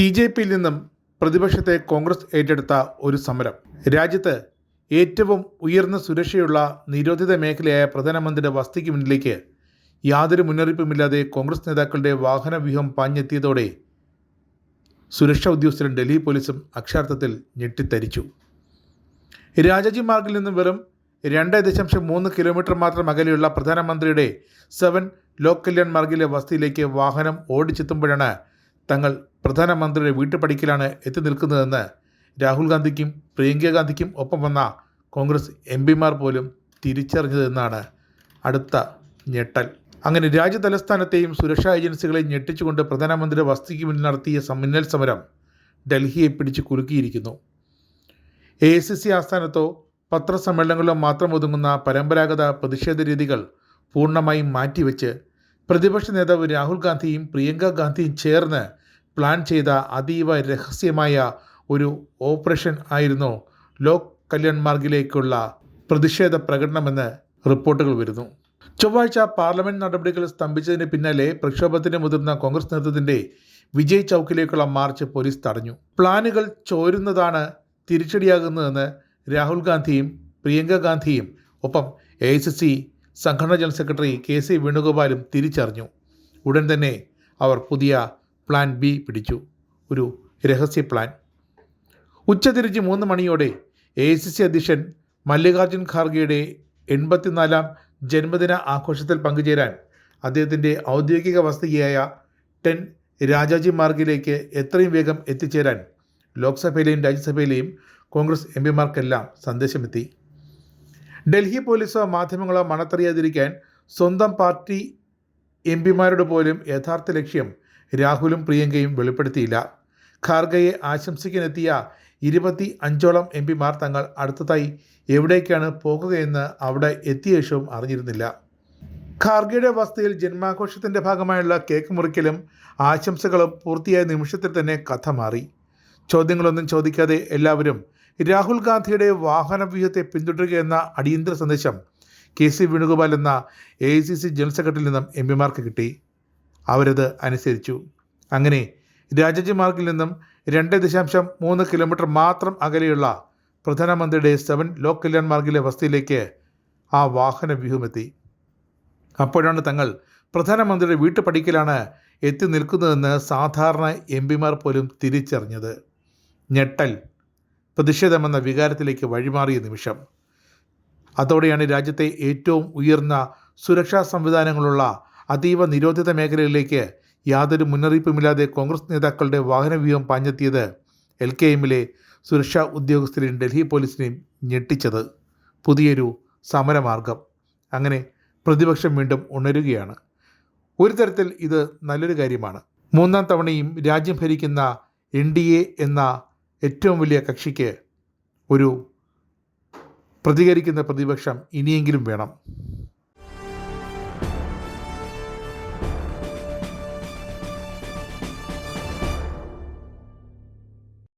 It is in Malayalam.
CJPയിൽ നിന്നും പ്രതിപക്ഷത്തെ കോൺഗ്രസ് ഏറ്റെടുത്ത ഒരു സമരം. രാജ്യത്ത് ഏറ്റവും ഉയർന്ന സുരക്ഷയുള്ള നിരോധിത മേഖലയായ പ്രധാനമന്ത്രിയുടെ വസതിക്ക് മുന്നിലേക്ക് യാതൊരു മുന്നറിയിപ്പുമില്ലാതെ കോൺഗ്രസ് നേതാക്കളുടെ വാഹനവ്യൂഹം പാഞ്ഞെത്തിയതോടെ സുരക്ഷാ ഉദ്യോഗസ്ഥരും ഡൽഹി പോലീസും അക്ഷരാർത്ഥത്തിൽ ഞെട്ടിത്തരിച്ചു. രാജാജി മാർഗിൽ നിന്നും വെറും 2.3 കിലോമീറ്റർ മാത്രം അകലെയുള്ള പ്രധാനമന്ത്രിയുടെ 7 ലോക് കല്യാൺ മാർഗിലെ വസതിയിലേക്ക് വാഹനം ഓടിച്ചെത്തുമ്പോഴാണ് തങ്ങൾ പ്രധാനമന്ത്രിയുടെ വീട്ടുപടിക്കലാണ് എത്തി നിൽക്കുന്നതെന്ന് രാഹുൽ ഗാന്ധിക്കും പ്രിയങ്ക ഗാന്ധിക്കും ഒപ്പം വന്ന കോൺഗ്രസ് MPമാർ പോലും തിരിച്ചറിഞ്ഞതെന്നാണ് അടുത്ത ഞെട്ടൽ. അങ്ങനെ രാജ്യ തലസ്ഥാനത്തെയും സുരക്ഷാ ഏജൻസികളെയും ഞെട്ടിച്ചുകൊണ്ട് പ്രധാനമന്ത്രിയുടെ വസതിക്ക് മുന്നിൽ നടത്തിയ മിന്നൽ സമരം ഡൽഹിയെ പിടിച്ച് കുലുക്കിയിരിക്കുന്നു. AICC ആസ്ഥാനത്തോ പത്രസമ്മേളനങ്ങളിലോ മാത്രം ഒതുങ്ങുന്ന പരമ്പരാഗത പ്രതിഷേധ രീതികൾ പൂർണ്ണമായും മാറ്റിവെച്ച് പ്രതിപക്ഷ നേതാവ് രാഹുൽ ഗാന്ധിയും പ്രിയങ്ക ഗാന്ധിയും ചേർന്ന് പ്ലാൻ ചെയ്ത അതീവ രഹസ്യമായ ഒരു ഓപ്പറേഷൻ ആയിരുന്നു ലോക് കല്യാൺ മാർഗിലേക്കുള്ള പ്രതിഷേധ പ്രകടനമെന്ന് റിപ്പോർട്ടുകൾ വരുന്നു. ചൊവ്വാഴ്ച പാർലമെൻറ്റ് നടപടികൾ സ്തംഭിച്ചതിന് പിന്നാലെ പ്രക്ഷോഭത്തിന് മുതിർന്ന കോൺഗ്രസ് നേതൃത്വത്തിൻ്റെ വിജയ് ചൗക്കിലേക്കുള്ള മാർച്ച് പോലീസ് തടഞ്ഞു. പ്ലാനുകൾ ചോരുന്നതാണ് തിരിച്ചടിയാകുന്നതെന്ന് രാഹുൽ ഗാന്ധിയും പ്രിയങ്ക ഗാന്ധിയും ഒപ്പം AICC സംഘടനാ ജനറൽ സെക്രട്ടറി KC വേണുഗോപാലും തിരിച്ചറിഞ്ഞു. ഉടൻ തന്നെ അവർ പുതിയ പ്ലാൻ B പിടിച്ചു, ഒരു രഹസ്യ പ്ലാൻ. ഉച്ചതിരിഞ്ഞ് 3 മണിയോടെ AICC അധ്യക്ഷൻ മല്ലികാർജുൻ ഖാർഗെയുടെ 84ാം ജന്മദിന ആഘോഷത്തിൽ പങ്കുചേരാൻ അദ്ദേഹത്തിൻ്റെ ഔദ്യോഗിക വസതിയായ 10 രാജാജി മാർഗിലേക്ക് എത്രയും വേഗം എത്തിച്ചേരാൻ ലോക്സഭയിലെയും രാജ്യസഭയിലെയും കോൺഗ്രസ് MPമാർക്കെല്ലാം സന്ദേശമെത്തി. ഡൽഹി പോലീസോ മാധ്യമങ്ങളോ മണത്തറിയാതിരിക്കാൻ സ്വന്തം പാർട്ടി MPമാരുടെ പോലും യഥാർത്ഥ ലക്ഷ്യം രാഹുലും പ്രിയങ്കയും വെളിപ്പെടുത്തിയില്ല. ഖാർഗെയെ ആശംസിക്കാനെത്തിയ 25ഓളം MPമാർ തങ്ങൾ അടുത്തതായി എവിടേക്കാണ് പോകുകയെന്ന് അവിടെ എത്തിയ ശേഷവും അറിഞ്ഞിരുന്നില്ല. ഖാർഗെയുടെ വസതിയിൽ ജന്മാഘോഷത്തിൻ്റെ ഭാഗമായുള്ള കേക്ക് മുറിക്കലും ആശംസകളും പൂർത്തിയായ നിമിഷത്തിൽ തന്നെ കഥ മാറി. ചോദ്യങ്ങളൊന്നും ചോദിക്കാതെ എല്ലാവരും രാഹുൽ ഗാന്ധിയുടെ വാഹനവ്യൂഹത്തെ പിന്തുടരുകയെന്ന അടിയന്തര സന്ദേശം KC വേണുഗോപാൽ എന്ന AICC ജനറൽ സെക്രട്ടറിയിൽ നിന്നും MPമാർക്ക് കിട്ടി. അവരത് അനുസരിച്ചു. അങ്ങനെ രാജാജി മാർഗിൽ നിന്നും 2.3 കിലോമീറ്റർ മാത്രം അകലെയുള്ള പ്രധാനമന്ത്രിയുടെ 7 ലോക് കല്യാൺ മാർഗിലെ വസതിയിലേക്ക് ആ വാഹനവ്യൂഹമെത്തി. അപ്പോഴാണ് തങ്ങൾ പ്രധാനമന്ത്രിയുടെ വീട്ടുപടിക്കലാണ് എത്തി നിൽക്കുന്നതെന്ന് സാധാരണ MPമാർ പോലും തിരിച്ചറിഞ്ഞത്. ഞെട്ടൽ, പ്രതിഷേധമെന്ന വികാരത്തിലേക്ക് വഴിമാറിയ നിമിഷം. അതോടെയാണ് രാജ്യത്തെ ഏറ്റവും ഉയർന്ന സുരക്ഷാ സംവിധാനങ്ങളുള്ള അതീവ നിരോധിത മേഖലയിലേക്ക് യാതൊരു മുന്നറിയിപ്പുമില്ലാതെ കോൺഗ്രസ് നേതാക്കളുടെ വാഹനവ്യൂഹം പാഞ്ഞെത്തിയത് LKMലെ സുരക്ഷാ ഉദ്യോഗസ്ഥരെയും ഡൽഹി പോലീസിനെയും ഞെട്ടിച്ചത്. പുതിയൊരു സമരമാർഗം. അങ്ങനെ പ്രതിപക്ഷം വീണ്ടും ഉണരുകയാണ്. ഒരു തരത്തിൽ ഇത് നല്ലൊരു കാര്യമാണ്. 3ാം തവണയും രാജ്യം ഭരിക്കുന്ന NDA എന്ന ഏറ്റവും വലിയ കക്ഷിക്ക് ഒരു പ്രതികരിക്കുന്ന പ്രതിപക്ഷം ഇനിയെങ്കിലും വേണം.